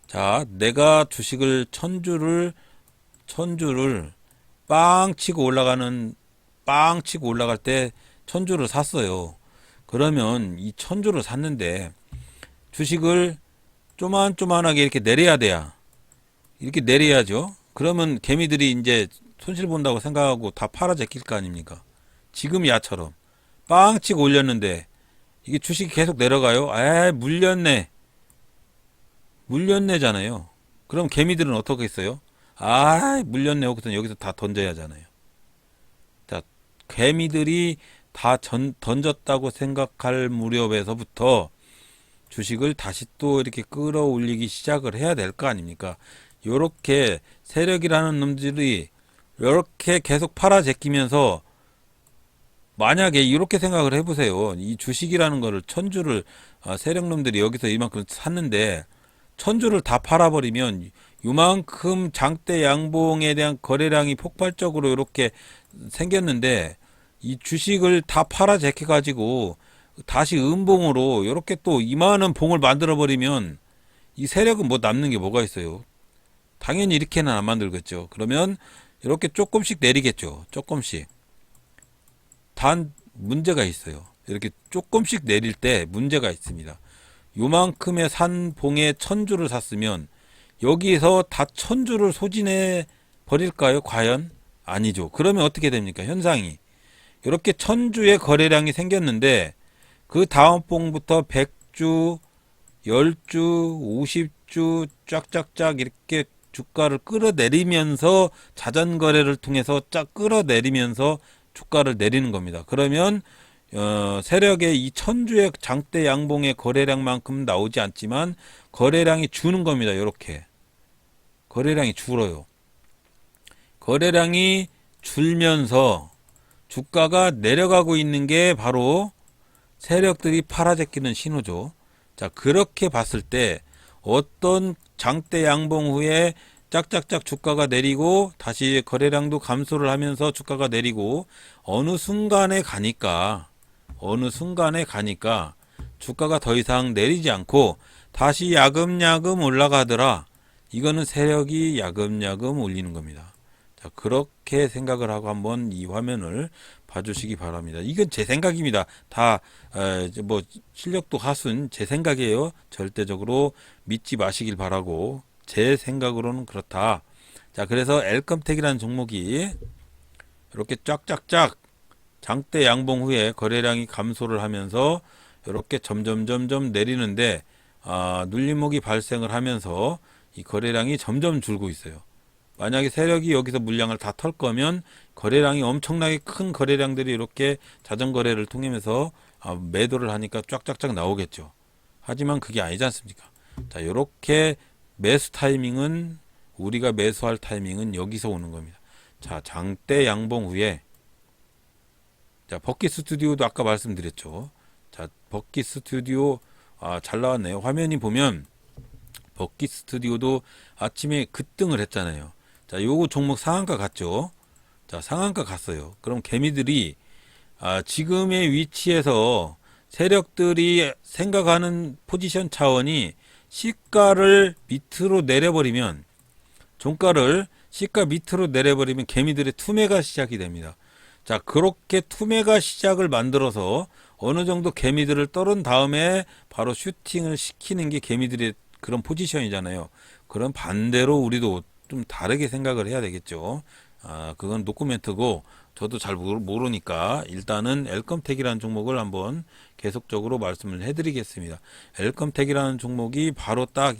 자, 내가 주식을 천주를 빵 치고 올라갈 때 천주를 샀어요. 그러면 이 천주를 샀는데 주식을 쪼만쪼만하게 이렇게 내려야 돼야. 이렇게 내려야죠. 그러면 개미들이 이제 손실 본다고 생각하고 다 팔아 제낄 거 아닙니까? 지금 야처럼 빵 치고 올렸는데 이게 주식이 계속 내려가요. 물렸네잖아요. 그럼 개미들은 어떻게 했어요? 물렸네 하고서 여기서 다 던져야 하잖아요. 자, 개미들이 다 던졌다고 생각할 무렵에서부터 주식을 다시 또 이렇게 끌어올리기 시작을 해야 될 거 아닙니까? 요렇게 세력이라는 놈들이 요렇게 계속 팔아 제끼면서 만약에 이렇게 생각을 해보세요. 이 주식이라는 거를 천주를 세력놈들이 여기서 이만큼 샀는데 천주를 다 팔아버리면 요만큼 장대 양봉에 대한 거래량이 폭발적으로 이렇게 생겼는데 이 주식을 다 팔아 제껴 가지고 다시 음봉으로 이렇게 또 이만한 봉을 만들어 버리면 이 세력은 뭐 남는 게 뭐가 있어요? 당연히 이렇게는 안 만들겠죠. 그러면 이렇게 조금씩 내리겠죠. 조금씩. 단 문제가 있어요. 이렇게 조금씩 내릴 때 문제가 있습니다. 요만큼의 산 봉에 1000주를 샀으면 여기서 다 1000주를 소진해 버릴까요? 과연? 아니죠. 그러면 어떻게 됩니까? 현상이. 이렇게 1000주의 거래량이 생겼는데 그 다음 봉부터 100주, 10주, 50주 쫙쫙쫙 이렇게 주가를 끌어내리면서 자전거래를 통해서 쫙 끌어내리면서 주가를 내리는 겁니다. 그러면 세력의 이 1000주의 장대 양봉의 거래량만큼 나오지 않지만 거래량이 주는 겁니다. 이렇게 거래량이 줄어요. 거래량이 줄면서 주가가 내려가고 있는 게 바로 세력들이 팔아제끼는 신호죠. 자, 그렇게 봤을 때 어떤 장대 양봉 후에 짝짝짝 주가가 내리고 다시 거래량도 감소를 하면서 주가가 내리고 어느 순간에 가니까 주가가 더 이상 내리지 않고 다시 야금야금 올라가더라. 이거는 세력이 야금야금 올리는 겁니다. 자, 그렇게 생각을 하고 한번 이 화면을 봐주시기 바랍니다. 이건 제 생각입니다. 다 뭐 실력도 하순 제 생각이에요. 절대적으로 믿지 마시길 바라고 제 생각으로는 그렇다. 자, 그래서 엘컴텍이라는 종목이 이렇게 쫙쫙쫙 장대 양봉 후에 거래량이 감소를 하면서 이렇게 점점 내리는데 눌림목이 발생을 하면서 이 거래량이 점점 줄고 있어요. 만약에 세력이 여기서 물량을 다 털 거면 거래량이 엄청나게 큰 거래량들이 이렇게 자전거래를 통해서 매도를 하니까 쫙쫙쫙 나오겠죠. 하지만 그게 아니지 않습니까? 자, 이렇게 매수 타이밍은 우리가 매수할 타이밍은 여기서 오는 겁니다. 자, 장대 양봉 후에 자, 버킷 스튜디오도 아까 말씀드렸죠. 자, 버킷 스튜디오 잘 나왔네요. 화면이 보면 버킷 스튜디오도 아침에 급등을 했잖아요. 자, 요거 종목 상한가 갔죠. 자, 상한가 갔어요. 그럼 개미들이 지금의 위치에서 세력들이 생각하는 포지션 차원이 시가를 밑으로 내려버리면 종가를 시가 밑으로 내려버리면 개미들의 투매가 시작이 됩니다. 자, 그렇게 투매가 시작을 만들어서 어느 정도 개미들을 떨은 다음에 바로 슈팅을 시키는 게 개미들의 그런 포지션이잖아요. 그럼 반대로 우리도 좀 다르게 생각을 해야 되겠죠. 그건 노코멘트고 저도 잘 모르니까 일단은 엘컴텍이라는 종목을 한번 계속적으로 말씀을 해드리겠습니다. 엘컴텍이라는 종목이 바로 딱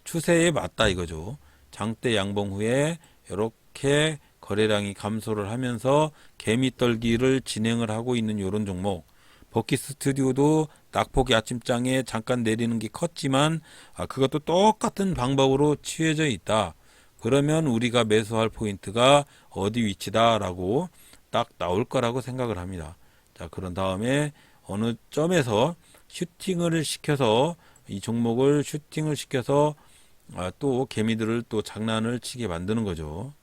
추세에 맞다 이거죠. 장대 양봉 후에 이렇게 거래량이 감소를 하면서 개미 떨기를 진행을 하고 있는 이런 종목. 버킷 스튜디오도 낙폭이 아침장에 잠깐 내리는 게 컸지만 그것도 똑같은 방법으로 취해져 있다. 그러면 우리가 매수할 포인트가 어디 위치다라고 딱 나올 거라고 생각을 합니다. 자, 그런 다음에 어느 점에서 슈팅을 시켜서 이 종목을 슈팅을 시켜서 또 개미들을 또 장난을 치게 만드는 거죠.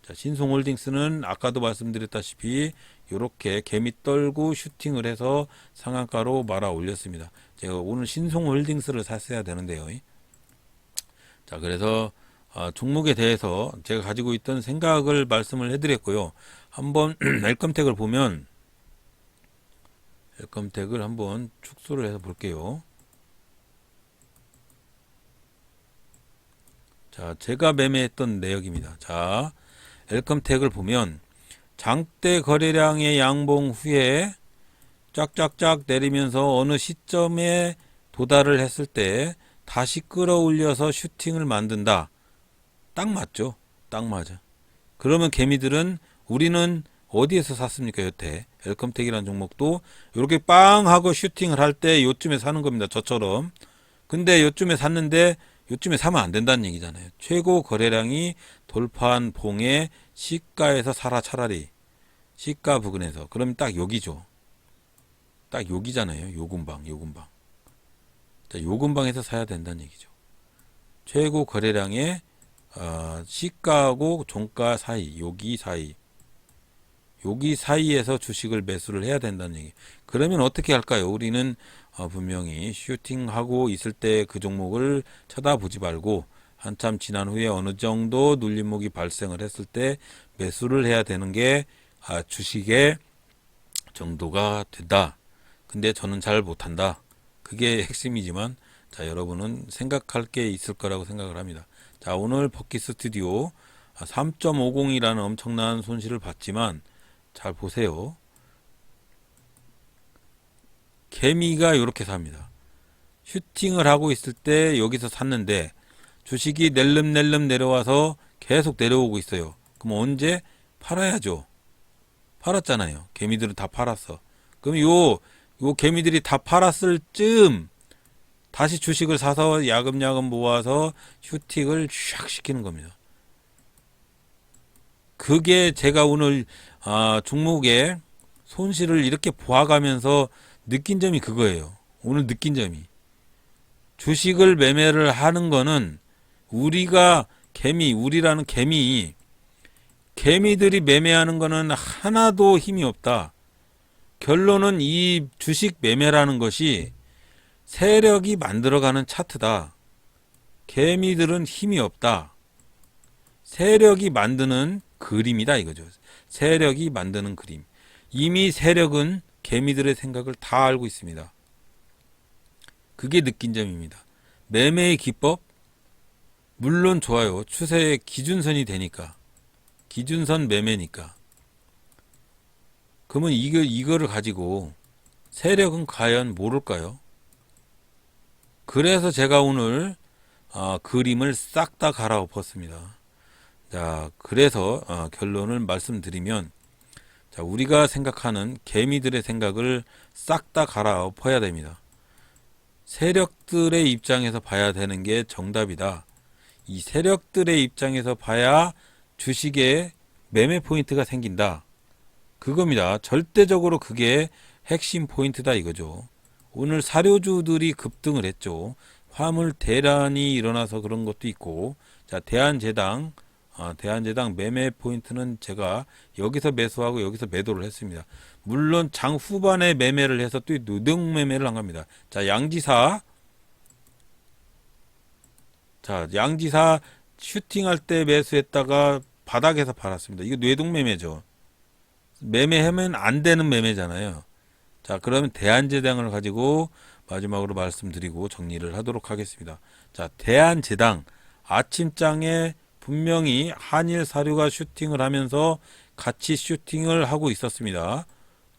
자, 신송홀딩스는 아까도 말씀드렸다시피 이렇게 개미 떨고 슈팅을 해서 상한가로 말아 올렸습니다. 제가 오늘 신송홀딩스를 샀어야 되는데요. 자, 그래서 종목에 대해서 제가 가지고 있던 생각을 말씀을 해드렸고요. 한번 엘컴텍을 보면 엘컴텍을 한번 축소를 해서 볼게요. 자, 제가 매매했던 내역입니다. 자, 엘컴텍을 보면 장대 거래량의 양봉 후에 쫙쫙쫙 내리면서 어느 시점에 도달을 했을 때 다시 끌어올려서 슈팅을 만든다. 딱 맞죠? 딱 맞아. 그러면 개미들은 우리는 어디에서 샀습니까? 여태 엘컴텍이라는 종목도 이렇게 빵 하고 슈팅을 할 때 요쯤에 사는 겁니다. 저처럼. 근데 요쯤에 샀는데 요쯤에 사면 안 된다는 얘기잖아요. 최고 거래량이 돌파한 봉의 시가에서 사라 차라리. 시가 부근에서. 그럼 딱 여기죠. 딱 여기잖아요. 요 근방. 자, 요 근방에서 사야 된다는 얘기죠. 최고 거래량의 시가하고 종가 사이, 여기 사이. 여기 사이에서 주식을 매수를 해야 된다는 얘기. 그러면 어떻게 할까요? 우리는 분명히 슈팅하고 있을 때 그 종목을 쳐다보지 말고 한참 지난 후에 어느 정도 눌림목이 발생을 했을 때 매수를 해야 되는 게 주식의 정도가 된다. 근데 저는 잘 못한다. 그게 핵심이지만 자, 여러분은 생각할 게 있을 거라고 생각을 합니다. 자, 오늘 버킷 스튜디오 3.50이라는 엄청난 손실을 봤지만 잘 보세요. 개미가 이렇게 삽니다. 슈팅을 하고 있을 때 여기서 샀는데 주식이 낼름낼름 내려와서 계속 내려오고 있어요. 그럼 언제 팔아야죠? 팔았잖아요. 개미들은 다 팔았어. 그럼 요 개미들이 다 팔았을 쯤 다시 주식을 사서 야금야금 모아서 슈팅을 샥 시키는 겁니다. 그게 제가 오늘 종목의 손실을 이렇게 보아가면서 느낀 점이 그거예요. 오늘 느낀 점이. 주식을 매매를 하는 거는 우리라는 개미들이 매매하는 거는 하나도 힘이 없다. 결론은 이 주식 매매라는 것이 세력이 만들어가는 차트다. 개미들은 힘이 없다. 세력이 만드는 그림이다 이거죠. 세력이 만드는 그림. 이미 세력은 개미들의 생각을 다 알고 있습니다. 그게 느낀 점입니다. 매매의 기법? 물론 좋아요. 추세의 기준선이 되니까. 기준선 매매니까. 그러면 이거를 가지고 세력은 과연 모를까요? 그래서 제가 오늘 그림을 싹 다 갈아엎었습니다. 자, 그래서 결론을 말씀드리면 자, 우리가 생각하는 개미들의 생각을 싹 다 갈아엎어야 됩니다. 세력들의 입장에서 봐야 되는 게 정답이다. 이 세력들의 입장에서 봐야 주식에 매매 포인트가 생긴다. 그겁니다. 절대적으로 그게 핵심 포인트다 이거죠. 오늘 사료주들이 급등을 했죠. 화물 대란이 일어나서 그런 것도 있고, 자, 대한제당 매매 포인트는 제가 여기서 매수하고 여기서 매도를 했습니다. 물론 장 후반에 매매를 해서 또 노동 매매를 한 겁니다. 자, 양지사 슈팅할 때 매수했다가 바닥에서 팔았습니다. 이거 뇌동 매매죠. 매매하면 안 되는 매매잖아요. 자, 그러면 대한제당을 가지고 마지막으로 말씀드리고 정리를 하도록 하겠습니다. 자, 대한제당 아침장에 분명히 한일사료가 슈팅을 하면서 같이 슈팅을 하고 있었습니다.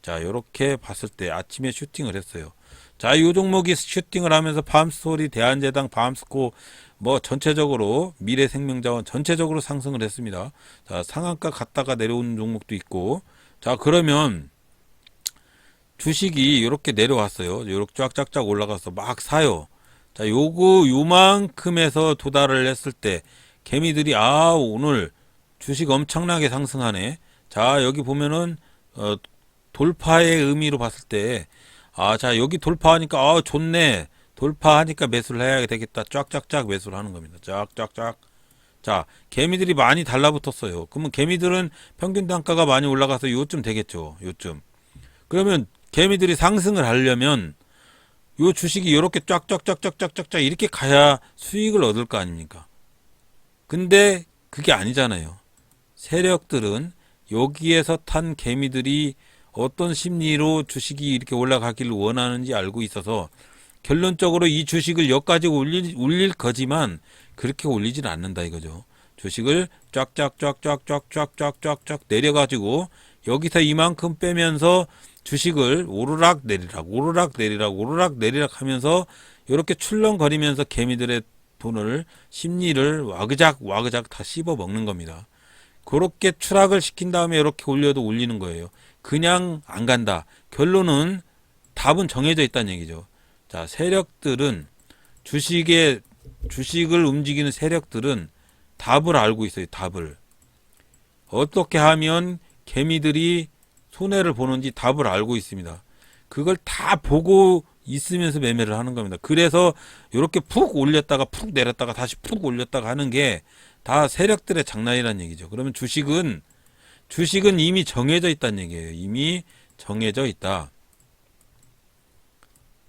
자, 이렇게 봤을 때 아침에 슈팅을 했어요. 자, 이 종목이 슈팅을 하면서 밤스토리, 대한제당, 밤스코 뭐 전체적으로 미래생명자원 전체적으로 상승을 했습니다. 자, 상한가 갔다가 내려오는 종목도 있고, 자, 그러면 주식이 이렇게 내려왔어요. 이렇게 쫙쫙쫙 올라가서 막 사요. 자, 요만큼에서 도달을 했을 때 개미들이 오늘 주식 엄청나게 상승하네. 자, 여기 보면은 돌파의 의미로 봤을 때 자, 여기 돌파하니까 좋네. 돌파하니까 매수를 해야 되겠다. 쫙쫙쫙 매수를 하는 겁니다. 쫙쫙쫙. 자, 개미들이 많이 달라붙었어요. 그러면 개미들은 평균 단가가 많이 올라가서 요쯤 되겠죠. 요쯤. 그러면 개미들이 상승을 하려면 요 주식이 이렇게 쫙쫙쫙쫙쫙쫙 이렇게 가야 수익을 얻을 거 아닙니까? 근데 그게 아니잖아요. 세력들은 여기에서 탄 개미들이 어떤 심리로 주식이 이렇게 올라가기를 원하는지 알고 있어서 결론적으로 이 주식을 여기까지 올릴 거지만 그렇게 올리진 않는다 이거죠. 주식을 쫙쫙쫙쫙쫙쫙쫙쫙 내려가지고 여기서 이만큼 빼면서 주식을 오르락 내리락 오르락 내리락 오르락 내리락 하면서 이렇게 출렁거리면서 개미들의 돈을 심리를 와그작 다 씹어 먹는 겁니다. 그렇게 추락을 시킨 다음에 이렇게 올려도 올리는 거예요. 그냥 안 간다. 결론은 답은 정해져 있다는 얘기죠. 자, 세력들은 주식을 움직이는 세력들은 답을 알고 있어요. 답을. 어떻게 하면 개미들이 손해를 보는지 답을 알고 있습니다. 그걸 다 보고 있으면서 매매를 하는 겁니다. 그래서 이렇게 푹 올렸다가 푹 내렸다가 다시 푹 올렸다가 하는 게 다 세력들의 장난이라는 얘기죠. 그러면 주식은 주식은 이미 정해져 있다는 얘기예요. 이미 정해져 있다.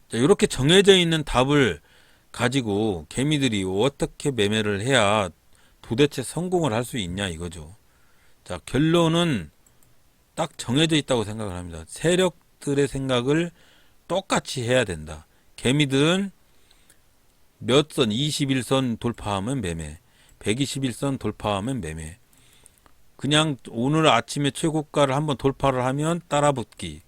자, 이렇게 정해져 있는 답을 가지고 개미들이 어떻게 매매를 해야 도대체 성공을 할 수 있냐 이거죠. 자, 결론은 딱 정해져 있다고 생각을 합니다. 세력들의 생각을 똑같이 해야 된다. 개미들은 몇 선, 21선 돌파하면 매매, 121선 돌파하면 매매. 그냥 오늘 아침에 최고가를 한번 돌파를 하면 따라붙기.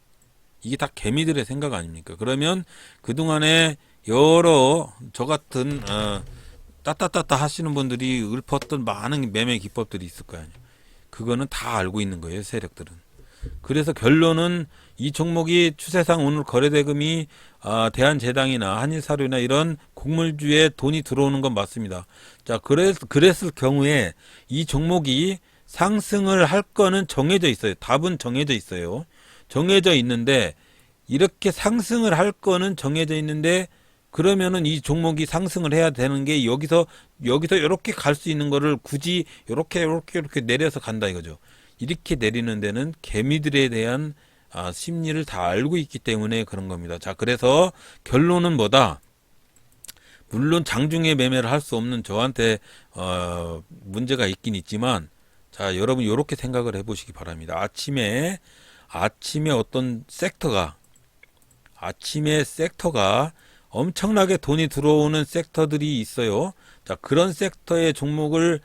이게 다 개미들의 생각 아닙니까? 그러면 그동안에 여러 저 같은 따따따따 하시는 분들이 읊었던 많은 매매 기법들이 있을 거 아니에요. 그거는 다 알고 있는 거예요, 세력들은. 그래서 결론은 이 종목이 추세상 오늘 거래대금이 대한제당이나 한일사료나 이런 곡물주에 돈이 들어오는 건 맞습니다. 자, 그랬을 경우에 이 종목이 상승을 할 거는 정해져 있어요. 답은 정해져 있어요. 정해져 있는데 이렇게 상승을 할 거는 정해져 있는데 그러면은 이 종목이 상승을 해야 되는 게 여기서 이렇게 갈 수 있는 거를 굳이 이렇게 내려서 간다 이거죠. 이렇게 내리는 데는 개미들에 대한 심리를 다 알고 있기 때문에 그런 겁니다. 자, 그래서 결론은 뭐다? 물론 장중에 매매를 할 수 없는 저한테 문제가 있긴 있지만, 자, 여러분 이렇게 생각을 해보시기 바랍니다. 아침에 어떤 아침에 섹터가 엄청나게 돈이 들어오는 섹터들이 있어요. 자, 그런 섹터의 종목을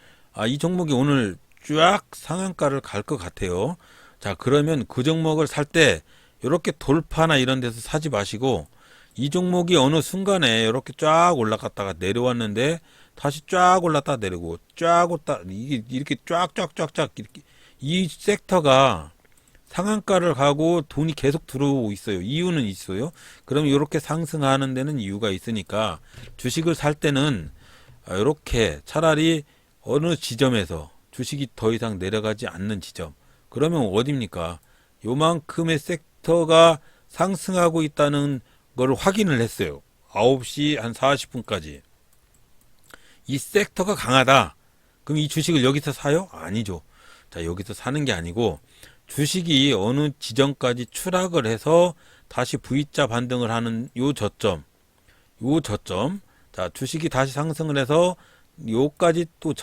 이 종목이 오늘 쫙 상한가를 갈 것 같아요. 자, 그러면 그 종목을 살 때 이렇게 돌파나 이런 데서 사지 마시고 이 종목이 어느 순간에 이렇게 쫙 올라갔다가 내려왔는데 다시 쫙 올랐다 내리고 쫙 올다 이렇게 쫙쫙쫙쫙 이렇게 이 섹터가 상한가를 가고 돈이 계속 들어오고 있어요. 이유는 있어요. 그럼 이렇게 상승하는 데는 이유가 있으니까 주식을 살 때는 이렇게 차라리 어느 지점에서 주식이 더 이상 내려가지 않는 지점. 그러면 어딥니까? 요만큼의 섹터가 상승하고 있다는 걸 확인을 했어요. 9시 한 40분까지. 이 섹터가 강하다. 그럼 이 주식을 여기서 사요? 아니죠. 자, 여기서 사는 게 아니고 주식이 어느 지점까지 추락을 해서 다시 V자 반등을 하는 요 저점. 자, 주식이 다시 상승을 해서 요까지 또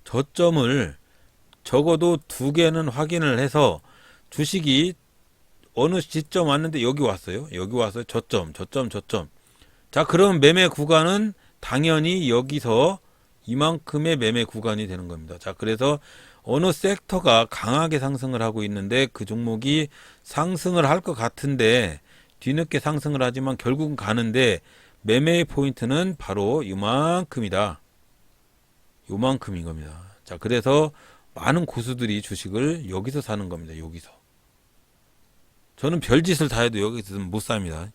저점을 적어도 두 개는 확인을 해서 주식이 어느 시점 왔는데 여기 왔어요. 여기 와서 저점. 자, 그럼 매매 구간은 당연히 여기서 이만큼의 매매 구간이 되는 겁니다. 자, 그래서 어느 섹터가 강하게 상승을 하고 있는데 그 종목이 상승을 할 것 같은데 뒤늦게 상승을 하지만 결국은 가는데 매매의 포인트는 바로 요만큼이다. 요만큼인 겁니다. 자, 그래서 많은 고수들이 주식을 여기서 사는 겁니다. 여기서. 저는 별짓을 다 해도 여기서는 못 삽니다.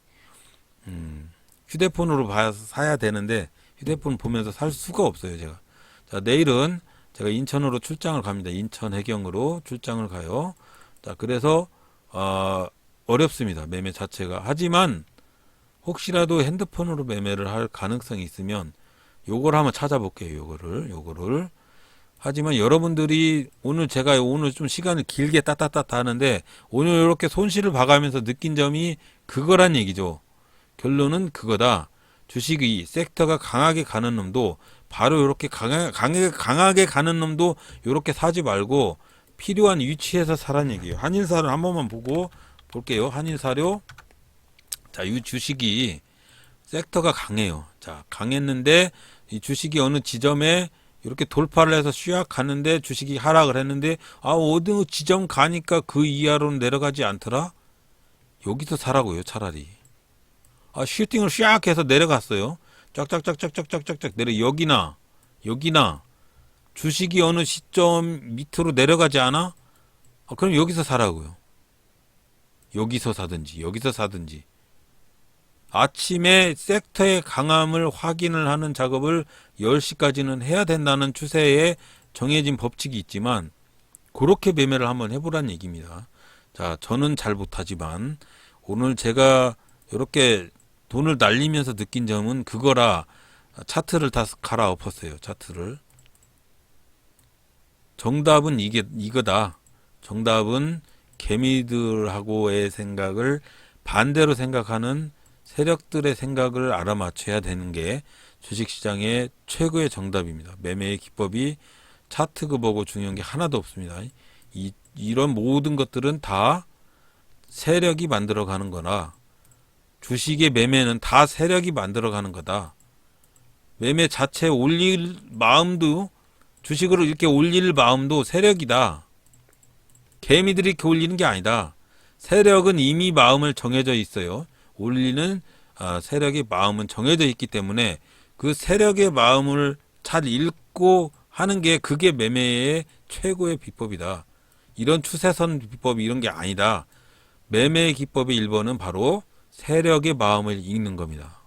휴대폰으로 사야 되는데 휴대폰 보면서 살 수가 없어요, 제가. 자, 내일은 제가 인천으로 출장을 갑니다. 인천 해경으로 출장을 가요. 자, 그래서 어렵습니다. 매매 자체가. 하지만 혹시라도 핸드폰으로 매매를 할 가능성이 있으면 요걸 한번 찾아볼게요. 요거를. 하지만 여러분들이 제가 오늘 좀 시간을 길게 따따따 하는데 오늘 이렇게 손실을 봐가면서 느낀 점이 그거란 얘기죠. 결론은 그거다. 주식이 섹터가 강하게 가는 놈도 바로 이렇게 강하게 가는 놈도 이렇게 사지 말고 필요한 위치에서 사라는 얘기예요. 한일사를 한 번만 보고 볼게요. 한일사료. 자, 이 주식이 섹터가 강해요. 자, 강했는데 이 주식이 어느 지점에 이렇게 돌파를 해서 슈악 가는데 주식이 하락을 했는데 어느 지점 가니까 그 이하로는 내려가지 않더라. 여기서 사라고요, 차라리. 슈팅을 샥 해서 내려갔어요. 쫙쫙쫙쫙쫙쫙쫙 내려 여기나 주식이 어느 시점 밑으로 내려가지 않아? 그럼 여기서 사라고요. 여기서 사든지. 아침에 섹터의 강함을 확인을 하는 작업을 10시까지는 해야 된다는 추세에 정해진 법칙이 있지만 그렇게 매매를 한번 해보란 얘기입니다. 자, 저는 잘 못하지만 오늘 제가 이렇게 돈을 날리면서 느낀 점은 그거라. 차트를 다 갈아엎었어요. 차트를. 정답은 이거다. 정답은 개미들하고의 생각을 반대로 생각하는 세력들의 생각을 알아맞혀야 되는 게 주식시장의 최고의 정답입니다. 매매의 기법이 차트그 보고 중요한 게 하나도 없습니다. 이런 모든 것들은 다 세력이 만들어가는 거나 주식의 매매는 다 세력이 만들어가는 거다. 매매 자체 올릴 마음도 주식으로 이렇게 올릴 마음도 세력이다. 개미들이 이렇게 올리는 게 아니다. 세력은 이미 마음을 정해져 있어요. 올리는 세력의 마음은 정해져 있기 때문에 그 세력의 마음을 잘 읽고 하는 게 그게 매매의 최고의 비법이다. 이런 추세선 비법 이런 게 아니다. 매매의 기법의 1번은 바로 세력의 마음을 읽는 겁니다.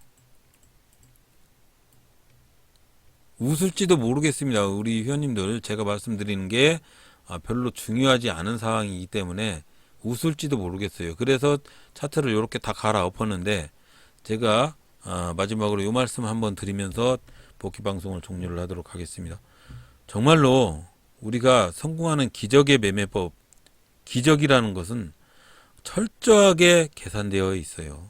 웃을지도 모르겠습니다. 우리 회원님들 제가 말씀드리는 게 별로 중요하지 않은 상황이기 때문에 웃을지도 모르겠어요. 그래서 차트를 이렇게 다 갈아엎었는데 제가 마지막으로 이 말씀 한번 드리면서 복귀 방송을 종료를 하도록 하겠습니다. 정말로 우리가 성공하는 기적의 매매법, 기적이라는 것은 철저하게 계산되어 있어요.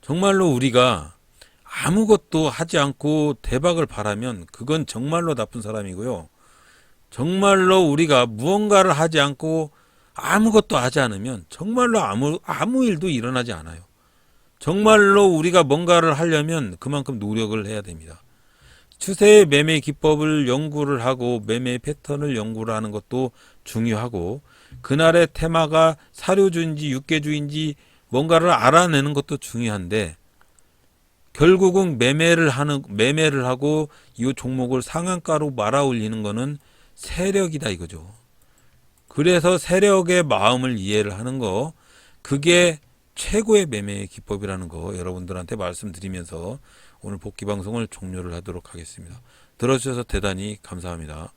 정말로 우리가 아무것도 하지 않고 대박을 바라면 그건 정말로 나쁜 사람이고요. 정말로 우리가 무언가를 하지 않고 아무것도 하지 않으면 정말로 아무 일도 일어나지 않아요. 정말로 우리가 뭔가를 하려면 그만큼 노력을 해야 됩니다. 추세의 매매 기법을 연구를 하고 매매 패턴을 연구를 하는 것도 중요하고 그날의 테마가 사료주인지 육개주인지 뭔가를 알아내는 것도 중요한데 결국은 매매를 하고 이 종목을 상한가로 말아 올리는 거는 세력이다 이거죠. 그래서 세력의 마음을 이해를 하는 거 그게 최고의 매매의 기법이라는 거 여러분들한테 말씀드리면서 오늘 복귀 방송을 종료를 하도록 하겠습니다. 들어주셔서 대단히 감사합니다.